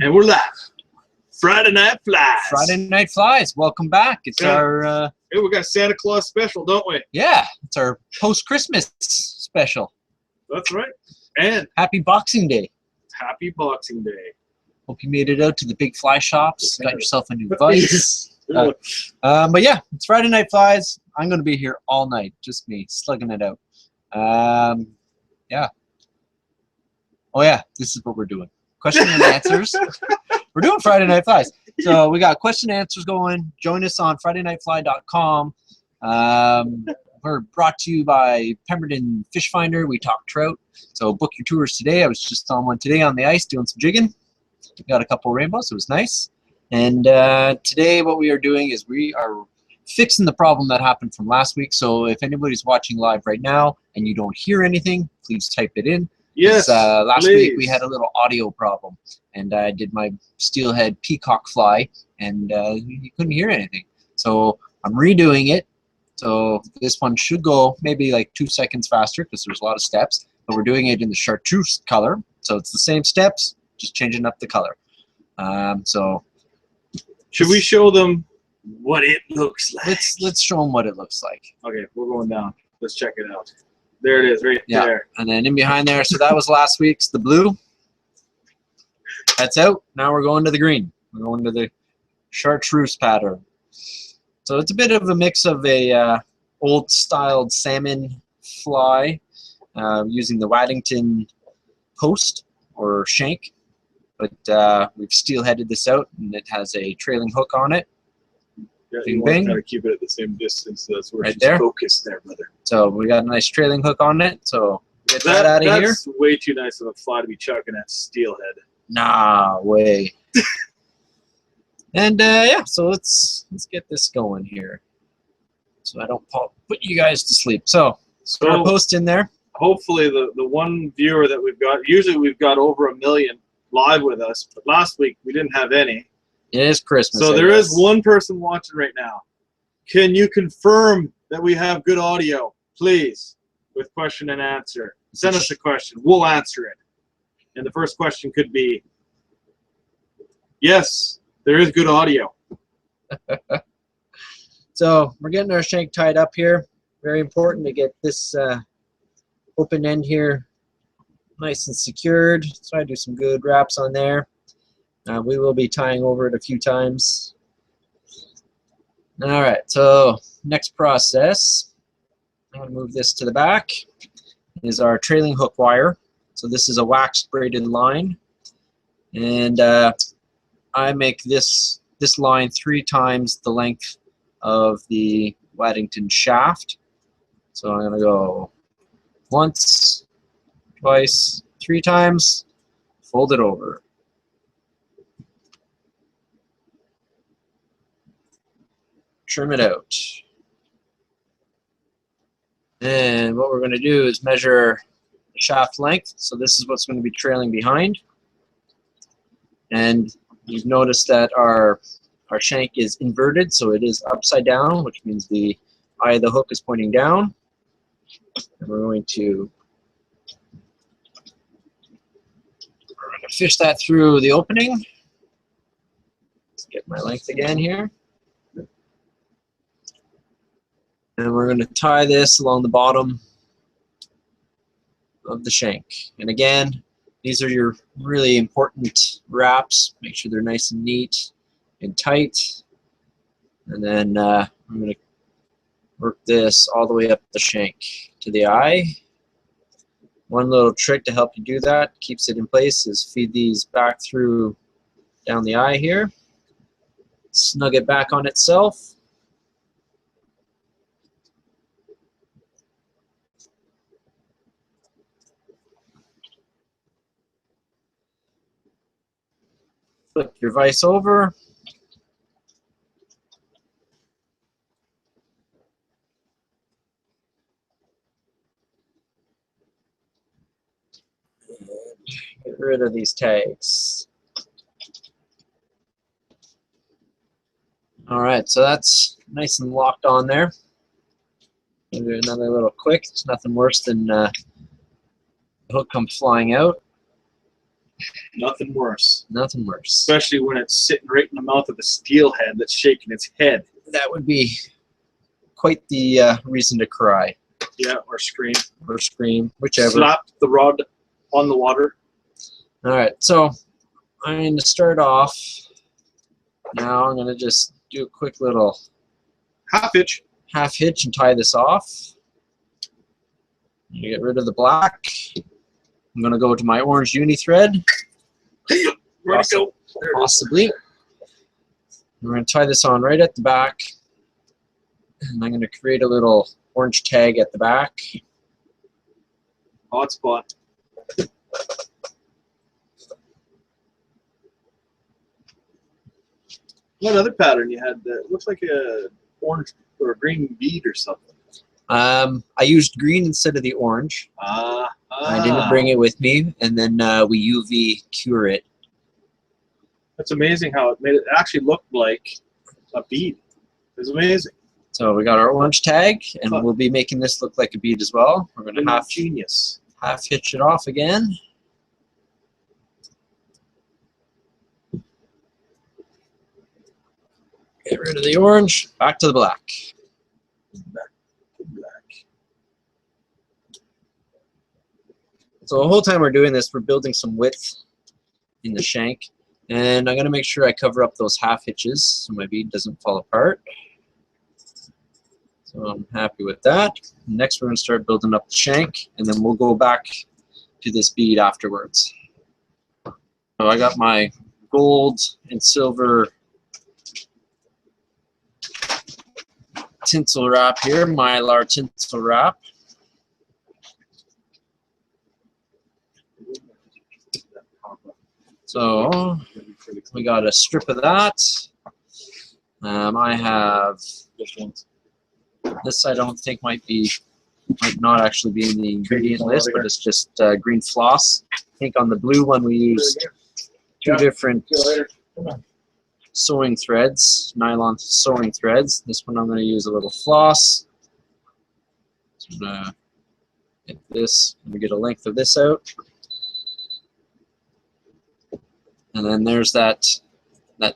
And we're live. Friday Night Flies. Friday Night Flies. Welcome back. It's our... Hey, we got a Santa Claus special, don't we? Yeah, it's our post-Christmas special. That's right. And happy Boxing Day. Happy Boxing Day. Hope you made it out to the big fly shops. Got yourself a new vice. But yeah, it's Friday Night Flies. I'm going to be here all night. Just me, slugging it out. Yeah. Oh yeah, this is what we're doing. Question and answers. We're doing Friday Night Flies. So we got question and answers going. Join us on FridayNightFly.com. We're brought to you by Pemberton Fish Finder. We talk trout. So book your tours today. I was just on one today on the ice doing some jigging. Got a couple rainbows. It was nice. And today what we are doing is we are fixing the problem that happened from last week. So if anybody's watching live right now and you don't hear anything, please type it in. Yes, last week we had a little audio problem, and I did my steelhead peacock fly, and you couldn't hear anything. So I'm redoing it. So this one should go maybe like 2 seconds faster because there's a lot of steps, but we're doing it in the Chartreuse color. So it's the same steps, just changing up the color. So should we show them what it looks like? Let's show them what it looks like. Okay, we're going down. Let's check it out. There it is, right there. And then in behind there, so that was last week's, the blue. That's out. Now we're going to the green. We're going to the Chartreuse pattern. So it's a bit of a mix of a old-styled salmon fly using the Waddington post or shank. But we've steelheaded this out, and it has a trailing hook on it. Yeah, Bing, you want bing. to try to keep it at the same distance. So that's where Right she's there. focused there, brother. So we got a nice trailing hook on it. So get that out of here. That's way too nice of a fly to be chucking at steelhead. Nah, way. And yeah, so let's get this going here, so I don't put you guys to sleep. So our post in there. Hopefully the one viewer that we've got. Usually we've got over 1 million live with us, but last week we didn't have any. It is Christmas. So there is one person watching right now. Can you confirm that we have good audio, please, with question and answer? Send us a question. We'll answer it. And the first question could be, yes, there is good audio. So we're getting our shank tied up here. Very important to get this open end here nice and secured. So I do some good wraps on there. We will be tying over it a few times. All right, so next process, I'm going to move this to the back, is our trailing hook wire. So this is a waxed braided line, and I make this line 3 times the length of the Waddington shaft. So I'm going to go once, twice, 3 times, fold it over. Trim it out. And what we're going to do is measure the shaft length. So this is what's going to be trailing behind. And you've noticed that our shank is inverted, so it is upside down, which means the eye of the hook is pointing down. And we're going to fish that through the opening. Let's get my length again here. And we're going to tie this along the bottom of the shank. And again, these are your really important wraps. Make sure they're nice and neat and tight. And then I'm going to work this all the way up the shank to the eye. One little trick to help you do that, keeps it in place, is feed these back through down the eye here. Snug it back on itself. Flip your vise over. Get rid of these tags. All right, so that's nice and locked on there. We'll do another little quick. It's nothing worse than the hook comes flying out. Nothing worse. Nothing worse. Especially when it's sitting right in the mouth of a steelhead that's shaking its head. That would be quite the reason to cry. Yeah, or scream. Or scream, whichever. Slap the rod on the water. All right, so I'm going to start off. Now I'm going to just do a quick little half hitch and tie this off. I'm going to get rid of the black. I'm going to go to my orange unithread. Where'd it go? Possibly. I'm going to tie this on right at the back. And I'm going to create a little orange tag at the back. Hot spot. What other pattern you had that looks like a orange or a green bead or something? I used green instead of the orange. I didn't bring it with me, and then we UV cure it. That's amazing how it made it actually look like a bead. It's amazing. So we got our orange tag, and we'll be making this look like a bead as well. We're going to half hitch it off again. Get rid of the orange, back to the black. Back to black. So the whole time we're doing this, we're building some width in the shank. And I'm going to make sure I cover up those half hitches so my bead doesn't fall apart. So I'm happy with that. Next we're going to start building up the shank, and then we'll go back to this bead afterwards. So I got my gold and silver tinsel wrap here, mylar tinsel wrap. So we got a strip of that. I have this. I don't think might not actually be in the ingredient list, but it's just green floss. I think on the blue one we used two different sewing threads, nylon sewing threads. This one I'm going to use a little floss. So I'm going to get this. I'm going to get a length of this out. And then there's that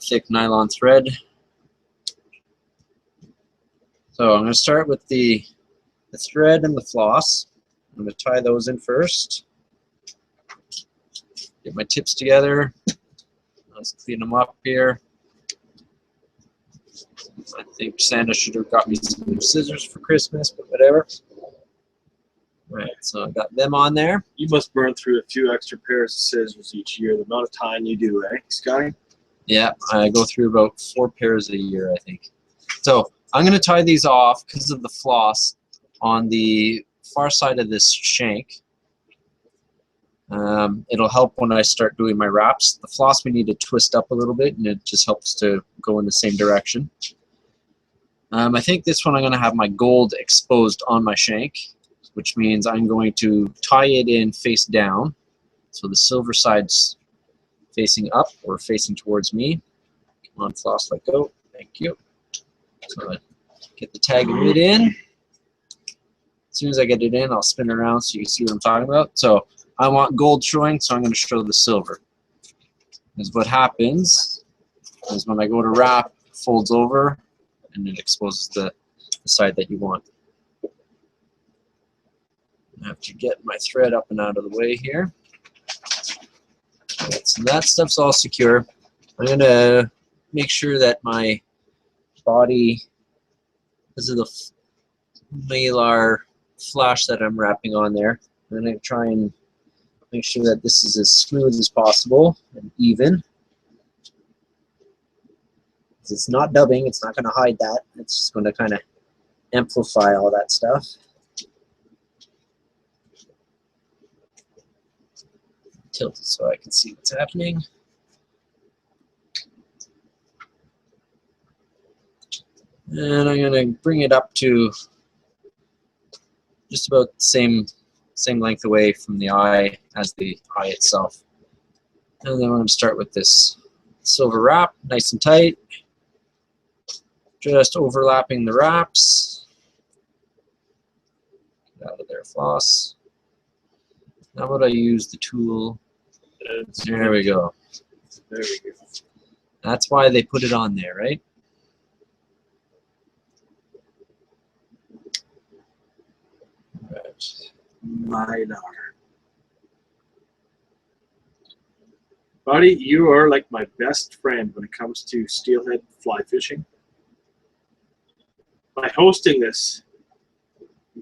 thick nylon thread. So I'm going to start with the thread and the floss. I'm going to tie those in first. Get my tips together. Let's clean them up here. I think Santa should have got me some scissors for Christmas, but whatever. Right, so I got them on there. You must burn through a few extra pairs of scissors each year, the amount of time you do, eh, Scotty? Yeah, I go through about 4 pairs a year, I think. So I'm going to tie these off because of the floss on the far side of this shank. It'll help when I start doing my wraps. The floss we need to twist up a little bit, and it just helps to go in the same direction. I think this one I'm going to have my gold exposed on my shank, which means I'm going to tie it in face down. So the silver side's facing up or facing towards me. Come on, floss, let go. Thank you. So I get the tag of it in. As soon as I get it in, I'll spin it around so you can see what I'm talking about. So I want gold showing, so I'm going to show the silver. Because what happens is when I go to wrap, it folds over, and it exposes the side that you want. I have to get my thread up and out of the way here. Right, so that stuff's all secure. I'm going to make sure that my body, because of the mylar flash that I'm wrapping on there, I'm going to try and make sure that this is as smooth as possible and even. It's not dubbing, it's not going to hide that. It's just going to kind of amplify all that stuff. Tilt it so I can see what's happening. And I'm going to bring it up to just about the same length away from the eye as the eye itself. And then we're going to start with this silver wrap, nice and tight. Just overlapping the wraps. Get out of there, floss. Now would I use the tool that There we go. There we go. That's why they put it on there, right? Minor. Buddy, you are like my best friend when it comes to steelhead fly fishing. By hosting this,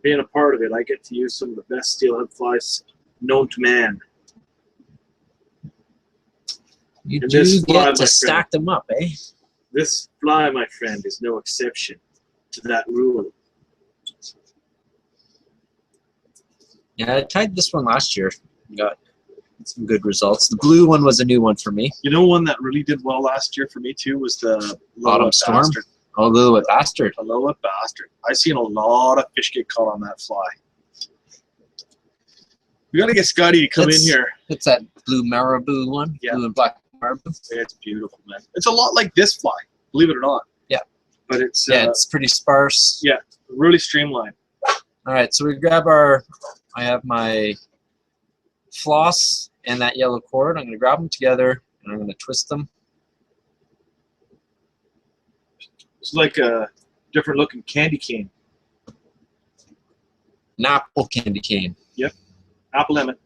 being a part of it, I get to use some of the best steelhead flies known to man. You And do this fly, get my to stack them up, eh? This fly, my friend, is no exception to that rule. Yeah, I tried this one last year. Got some good results. The blue one was a new one for me. You know, one that really did well last year for me too was the Autumn Storm. Bastard. Oh, Lilith Bastard. Aloha Bastard. I've seen a lot of fish get caught on that fly. We got to get Scotty to come in here. It's that blue marabou one. Yeah. Blue and black marabou. It's beautiful, man. It's a lot like this fly, believe it or not. Yeah. But it's it's pretty sparse. Yeah, really streamlined. All right, so we grab our. I have my floss and that yellow cord. I'm going to grab them together and I'm going to twist them. It's like a different looking candy cane. An apple candy cane. Yep. Apple lemon.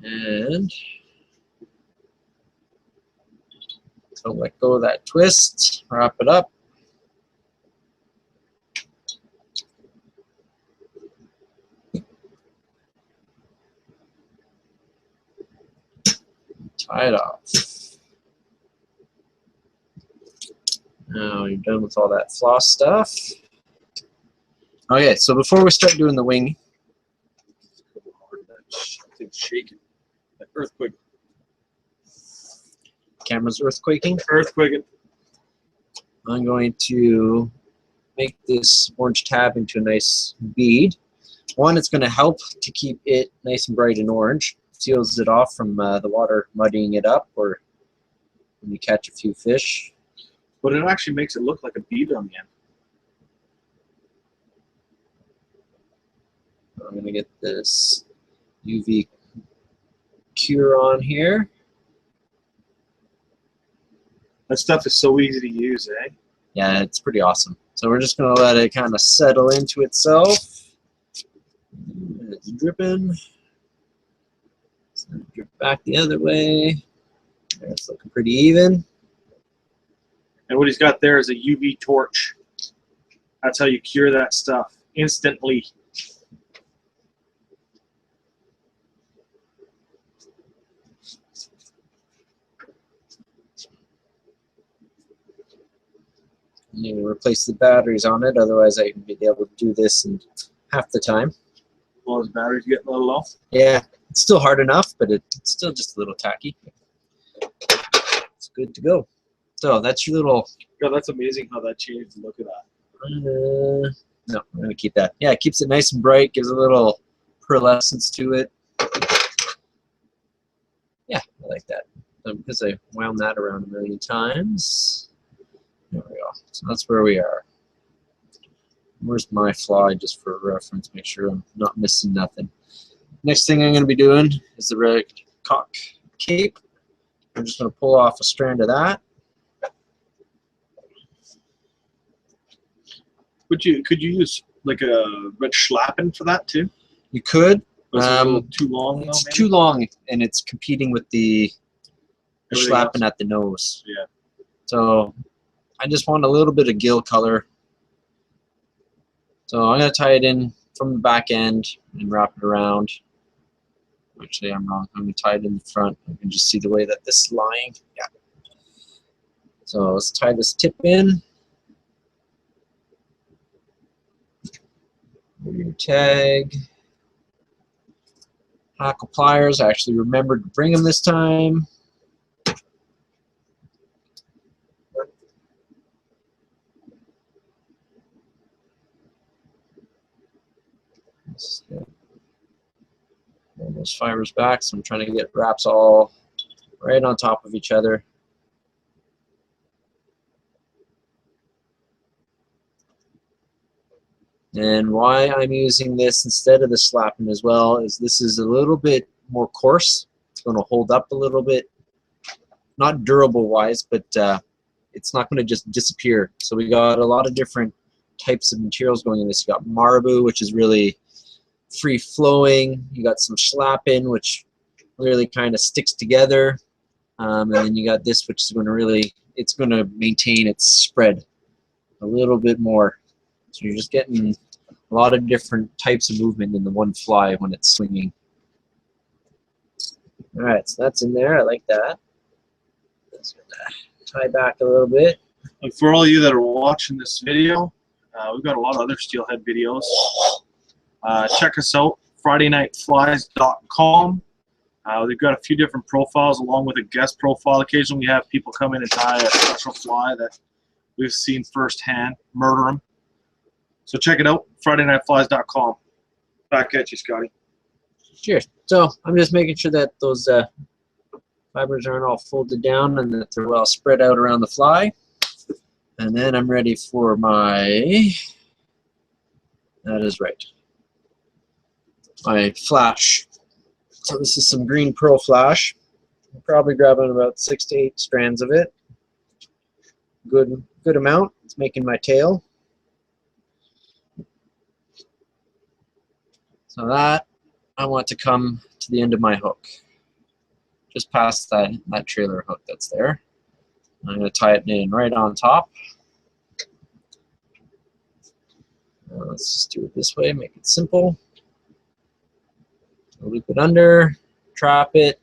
And don't let go of that twist. Wrap it up. Tie it off. Now you're done with all that floss stuff. Okay, so before we start doing the wing, That thing's shaking. That earthquake. camera's earthquaking. Earthquaking. I'm going to make this orange tab into a nice bead. One, it's going to help to keep it nice and bright and orange. Seals it off from the water muddying it up or when you catch a few fish. But it actually makes it look like a bead on the end. I'm going to get this UV cure on here. That stuff is so easy to use, eh? Yeah, it's pretty awesome. So we're just going to let it kind of settle into itself. It's dripping. So drip back the other way. There, it's looking pretty even. And what he's got there is a UV torch. That's how you cure that stuff instantly. You need to replace the batteries on it, otherwise I can be able to do this in half the time. Well, his battery's getting a little low. Yeah, it's still hard enough, but it's still just a little tacky. It's good to go. So that's your little... God, that's amazing how that changed. Look at that. no, I'm going to keep that. Yeah, it keeps it nice and bright, gives a little pearlescence to it. Yeah, I like that. Because I wound that around a million times. There we go. So that's where we are. Where's my fly, just for reference, make sure I'm not missing nothing. Next thing I'm going to be doing is the red cock cape. I'm just going to pull off a strand of that. Could you use like a red schlappen for that too? You could. Was it a little too long? It's though, maybe? too long, and it's competing with the Everything schlappen else? at the nose. Yeah. So I just want a little bit of gill color. So I'm going to tie it in from the back end and wrap it around. Actually, I'm wrong. I'm going to tie it in the front. You can just see the way that this is lying. Yeah. So let's tie this tip in. Your tag. Hackle pliers. I actually remembered to bring them this time. Pull those fibers back, so I'm trying to get wraps all right on top of each other. And why I'm using this instead of the schlappen as well is this is a little bit more coarse. going to hold up a little bit. Not durable wise, but it's not going to just disappear. So we got a lot of different types of materials going in this. You got marabou, which is really free flowing. You got some schlappen, which really kind of sticks together. And then you got this, which is going to really, it's going to maintain its spread a little bit more. So you're just getting a lot of different types of movement in the one fly when it's swinging. All right, so that's in there. I like that. Just gonna tie back a little bit. And for all of you that are watching this video, we've got a lot of other steelhead videos. Check us out, FridayNightFlies.com. They've got a few different profiles along with a guest profile. Occasionally we have people come in and tie a special fly that we've seen firsthand, murder them. So check it out, FridayNightFlies.com. Back at you, Scotty. Cheers. So I'm just making sure that those fibers aren't all folded down and that they're well spread out around the fly. And then I'm ready for my, that is right, my flash. So this is some green pearl flash. I'm probably grabbing about 6 to 8 strands of it. Good amount. It's making my tail. So that I want to come to the end of my hook, just past that trailer hook that's there. I'm going to tie it in right on top. Let's just do it this way, make it simple. Loop it under, trap it,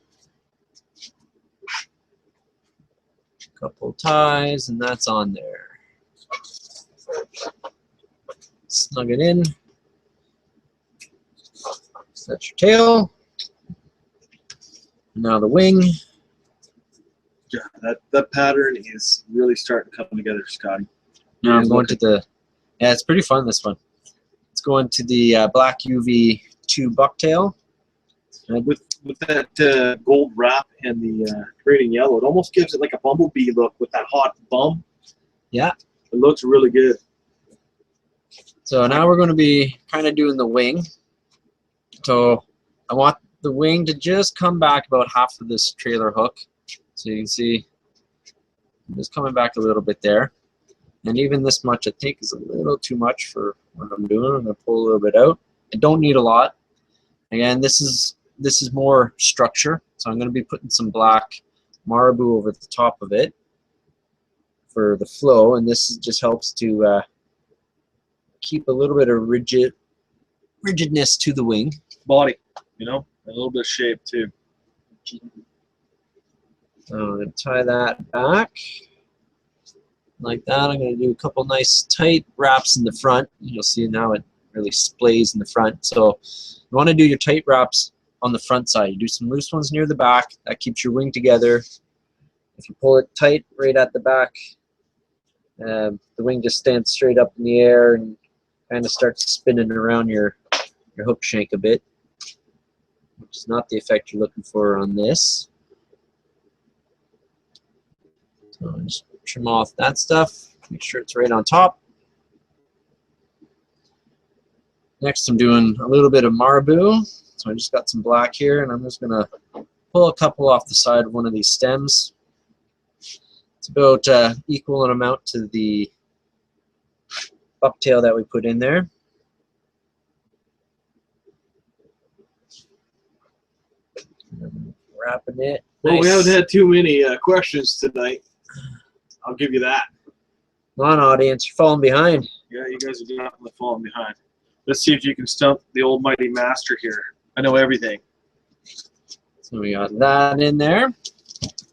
a couple ties, and that's on there. Snug it in. That's your tail. Now the wing. Yeah, that pattern is really starting to come together, Scotty. Now I'm going to the, yeah, it's pretty fun, this one. It's going to the black UV 2 bucktail. With that gold wrap and the green yellow, it almost gives it like a bumblebee look with that hot bum. Yeah. It looks really good. So now we're going to be kind of doing the wing. So I want the wing to just come back about half of this trailer hook. So you can see I'm just coming back a little bit there. And even this much I think is a little too much for what I'm doing. I'm going to pull a little bit out. I don't need a lot. Again, this is more structure. So I'm going to be putting some black marabou over the top of it for the flow. And this just helps to keep a little bit of rigidness to the wing. Body, you know, a little bit of shape too. So I'm going to tie that back like that. I'm going to do a couple nice tight wraps in the front. You'll see now it really splays in the front. So you want to do your tight wraps on the front side. You do some loose ones near the back. That keeps your wing together. If you pull it tight right at the back, the wing just stands straight up in the air and kind of starts spinning around your hook shank a bit, which is not the effect you're looking for on this. So I'll just trim off that stuff, make sure it's right on top. Next I'm doing a little bit of marabou. So I just got some black here and I'm just going to pull a couple off the side of one of these stems. It's about equal in amount to the bucktail that we put in there. Wrapping it. Well, Nice. we haven't had too many questions tonight. I'll give you that. Come on, audience, you're falling behind. Yeah, you guys are definitely falling behind. Let's see if you can stump the almighty master here. I know everything. So we got that in there.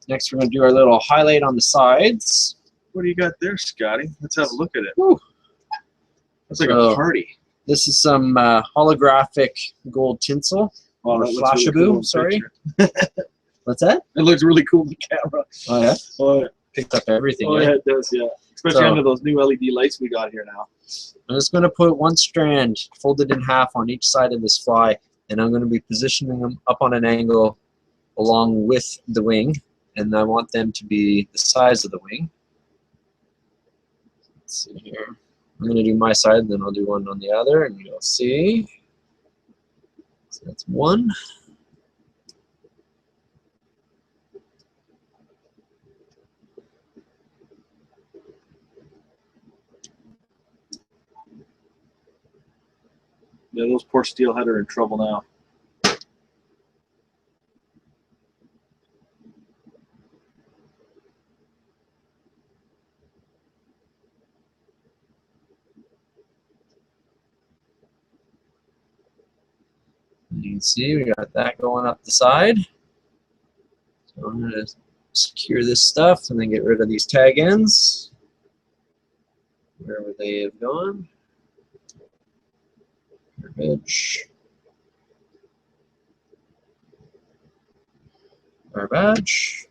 Next, we're going to do our little highlight on the sides. What do you got there, Scotty? Let's have a look at it. Woo. That's like a party. This is some holographic gold tinsel. Oh, Or that looks really flashabou, cool in sorry. picture. What's that? It looks really cool in the camera. Oh, yeah? Oh, yeah. Picked up everything. Oh, eh? yeah, it does, yeah. Especially So- under those new LED lights we got here now. I'm just going to put one strand folded in half on each side of this fly, and I'm going to be positioning them up on an angle along with the wing, and I want them to be the size of the wing. Let's see here. I'm going to do my side, and then I'll do one on the other, and you'll see. So that's one. Yeah, those poor steelhead are in trouble now. You can see we got that going up the side. So I'm going to secure this stuff and then get rid of these tag ends wherever they have gone. Garbage. Garbage.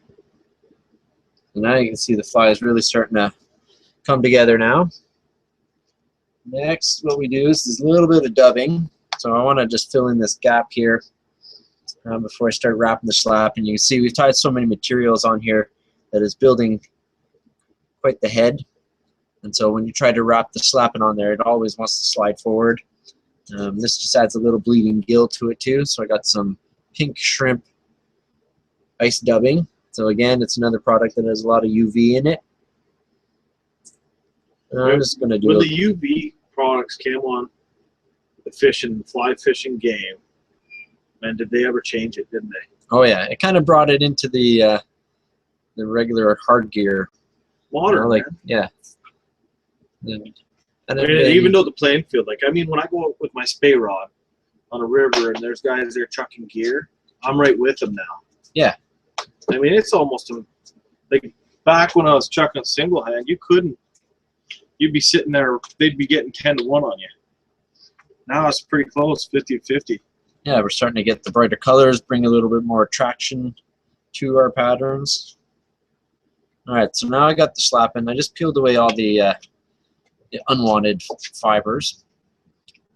So now you can see the fly is really starting to come together now. Next, what we do is a little bit of dubbing. So I want to just fill in this gap here before I start wrapping the schlap. And you can see we've tied so many materials on here that is building quite the head. And so when you try to wrap the schlappen on there, it always wants to slide forward. This just adds a little bleeding gill to it too. So I got some pink shrimp ice dubbing. So again, it's another product that has a lot of UV in it. I'm just going to do when the UV products came on the fly fishing game, man, did they ever change it, didn't they? Oh yeah, it kind of brought it into the regular hard gear. Modern, like, man. Yeah. And even though the playing field, like, I mean, when I go out with my Spey rod on a river and there's guys there chucking gear, I'm right with them now. Yeah. I mean, it's almost like back when I was chucking single hand, you couldn't. You'd be sitting there, they'd be getting 10 to 1 on you. Now it's pretty close, 50-50. Yeah, we're starting to get the brighter colors, bring a little bit more attraction to our patterns. All right, so now I got the schlappen. I just peeled away all the unwanted fibers.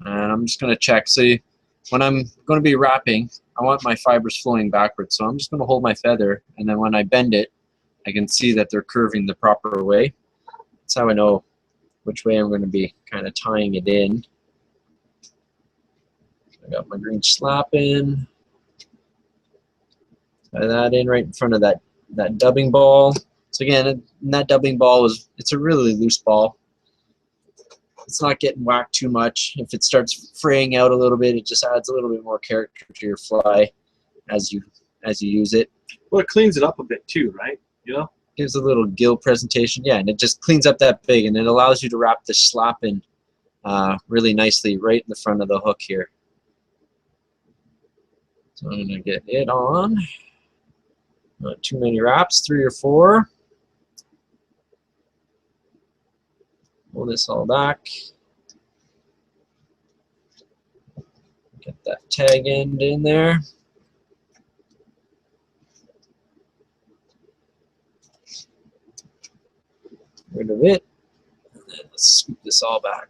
And I'm just going to check. See, when I'm going to be wrapping, I want my fibers flowing backwards. So I'm just going to hold my feather, and then when I bend it, I can see that they're curving the proper way. That's how I know which way I'm going to be kind of tying it in. I got my green schlappen. Tie that in right in front of that dubbing ball. So again, that dubbing ball it's a really loose ball. It's not getting whacked too much. If it starts fraying out a little bit, it just adds a little bit more character to your fly as you use it. Well, it cleans it up a bit too, right? You know? Gives a little gill presentation, yeah, and it just cleans up that big, and it allows you to wrap the schlappen really nicely right in the front of the hook here. So I'm going to get it on. Not too many wraps, 3 or 4. Pull this all back. Get that tag end in there. Rid of it. And then let's scoop this all back.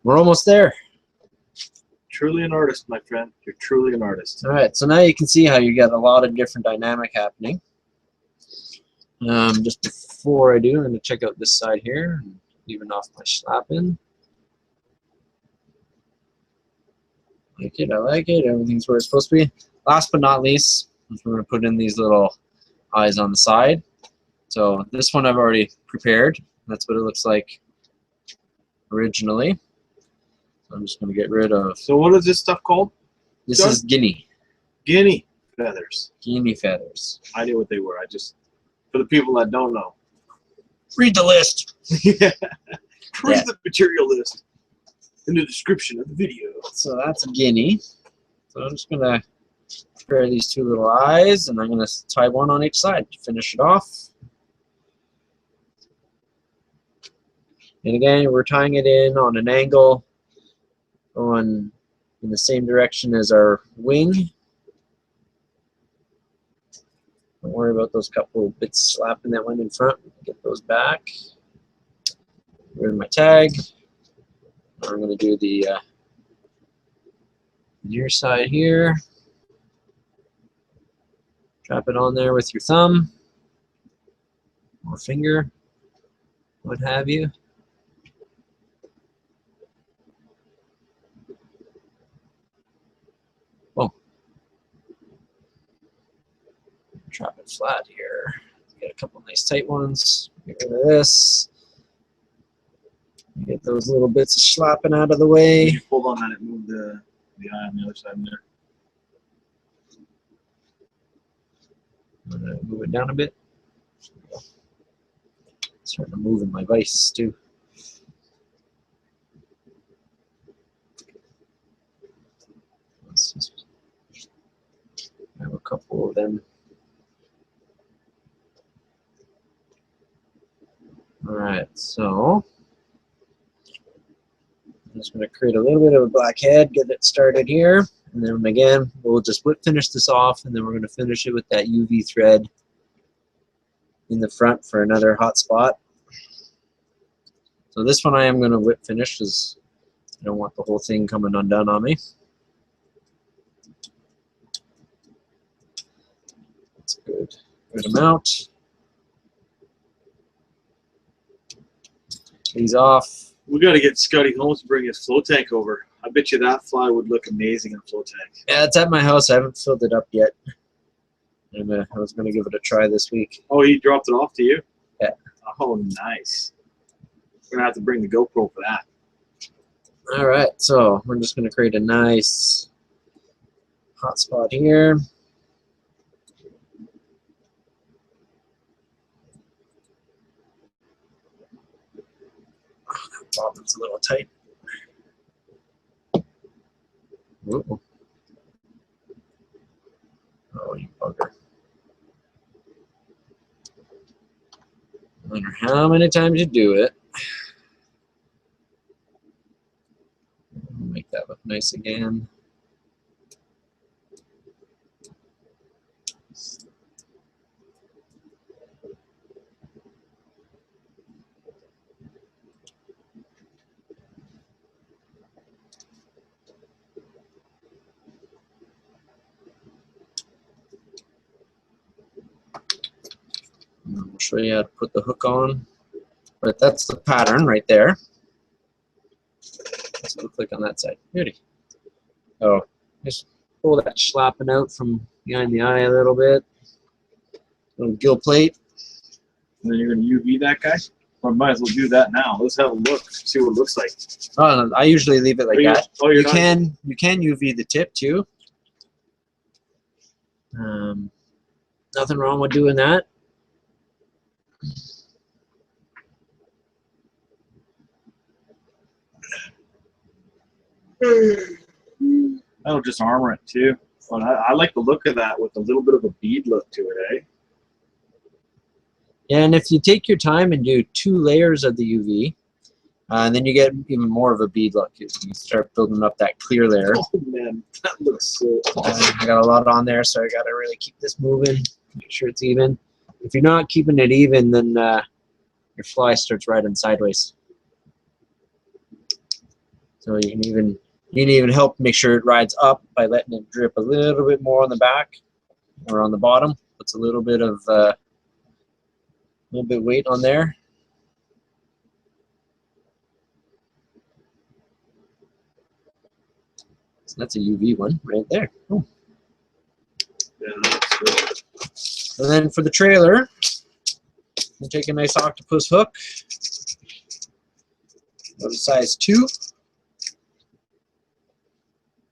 We're almost there. Truly an artist, my friend. You're truly an artist. All right, so now you can see how you got a lot of different dynamic happening. Just before I do, I'm going to check out this side here, and even off my schlappen. I like it. Everything's where it's supposed to be. Last but not least, we're going to put in these little eyes on the side. So this one I've already prepared. That's what it looks like originally. So I'm just going to get rid of. So what is this stuff called? This is guinea. Guinea feathers. Guinea feathers. I knew what they were. For the people that don't know. Read the list. Yeah. Read the material list in the description of the video. So that's guinea. So I'm just going to prepare these 2 little eyes, and I'm going to tie one on each side to finish it off. And again, we're tying it in on an angle going in the same direction as our wing. Don't worry about those couple of bits slapping that went in front. Get those back. Get rid of my tag. I'm going to do the near side here. Drop it on there with your thumb or finger, what have you. Oh. Drop it flat here. Get a couple nice tight ones. Get rid of this. Get those little bits of schlappen out of the way. You pulled on that, it moved the eye on the other side in there. I'm gonna move it down a bit. Starting to move in my vise too. Let's just have a couple of them. All right, so I'm just going to create a little bit of a black head, get it started here, and then again we'll just whip finish this off, and then we're going to finish it with that UV thread in the front for another hot spot. So this one I am going to whip finish because I don't want the whole thing coming undone on me. That's good. Good amount. These off. We got to get Scotty Holmes to bring his flow tank over. I bet you that fly would look amazing in a flow tank. Yeah, it's at my house. I haven't filled it up yet. And I was going to give it a try this week. Oh, he dropped it off to you? Yeah. Oh, nice. We're going to have to bring the GoPro for that. All right, so we're just going to create a nice hot spot here. Oh, that bobbin's a little tight. Ooh. Oh, you bugger. No matter how many times you do it, make that look nice again. I'll show you how to put the hook on. But that's the pattern right there. Let's go click on that side. Beauty. Oh, just pull that schlappen out from behind the eye a little bit. Little gill plate. And then you're going to UV that guy? Or might as well do that now. Let's have a look, see what it looks like. Oh, no, I usually leave it like that. Oh, you can UV the tip too. Nothing wrong with doing that. That'll just armor it too. But I like the look of that with a little bit of a bead look to it, eh? And if you take your time and do 2 layers of the UV, and then you get even more of a bead look. You start building up that clear layer. Oh man, that looks so awesome. I got a lot on there, so I got to really keep this moving, make sure it's even. If you're not keeping it even, then your fly starts riding sideways. So you can even help make sure it rides up by letting it drip a little bit more on the back or on the bottom. Puts a little bit of weight on there. So that's a UV one right there. Oh. Yeah, that's good. And then for the trailer, you take a nice octopus hook. Go to size 2.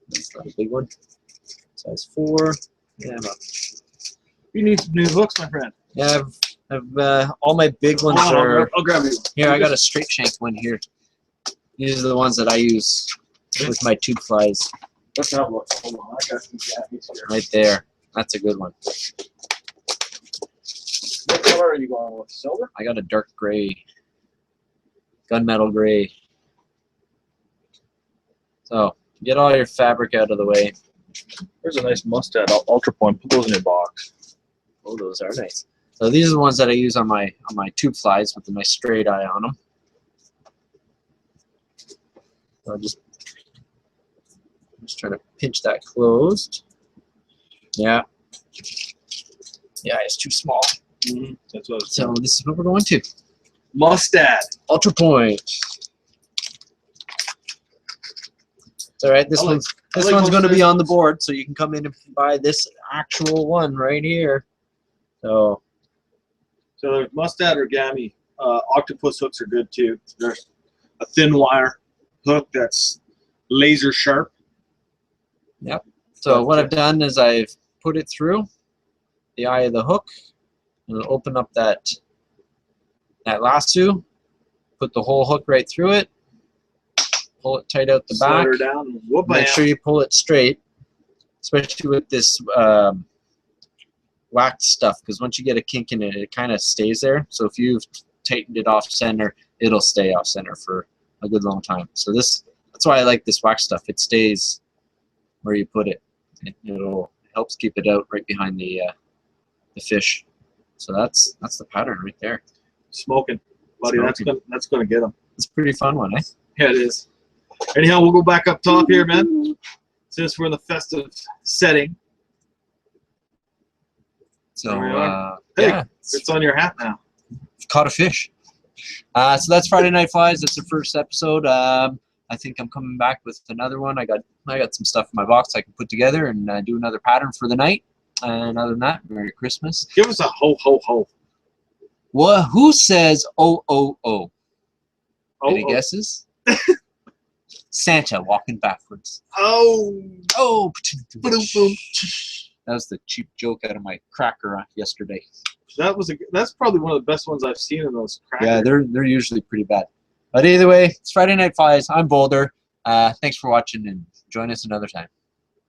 That's not a big one. Size 4. Yeah, You need some new hooks, my friend. yeah, I've all my big ones are. I'll grab you. Here, I got a straight shank one here. These are the ones that I use with my tube flies. Let's have a look. Hold on, I got some jackies here. Right there. That's a good one. What color are you going with? Silver? I got a dark gray, gunmetal gray. So get all your fabric out of the way. There's a nice mustard ultra point. Put those in your box. Oh, those are nice. So these are the ones that I use on my tube flies with a nice straight eye on them. So I'm just trying to pinch that closed. Yeah. Yeah, it's too small. Mm-hmm. That's what. So this is what we're going to. Mustad. Ultra point. It's all right. This one's going to be on the board, so you can come in and buy this actual one right here. So there's mustad or gammy. Octopus hooks are good too. a thin wire hook that's laser sharp. Yep. So what I've done is I've put it through the eye of the hook, and open up that lasso, put the whole hook right through it, pull it tight out the Slide back. her down. Whoop, Make sure you pull it straight, especially with this wax stuff, because once you get a kink in it, it kind of stays there. So if you've tightened it off center, it'll stay off center for a good long time. So that's why I like this wax stuff. It stays where you put it. It helps keep it out right behind the fish. So that's the pattern right there. Smoking, buddy. Smoking. That's gonna get them. It's a pretty fun one, eh? Yeah, it is. Anyhow, we'll go back up top here, man. Since we're in the festive setting. So There we are. Hey, yeah, it's on your hat now. caught a fish. So that's Friday Night Flies. That's the first episode. I think I'm coming back with another one. I got some stuff in my box I can put together and do another pattern for the night. And other than that, Merry Christmas. Give us a ho ho ho. Well, who says oh oh oh? Oh, Any guesses? Santa walking backwards. Oh. Oh. Boom, boom. That was the cheap joke out of my cracker yesterday. That's probably one of the best ones I've seen in those crackers. Yeah, they're usually pretty bad. But either way, it's Friday Night Flies. I'm Boulder. Thanks for watching, and join us another time.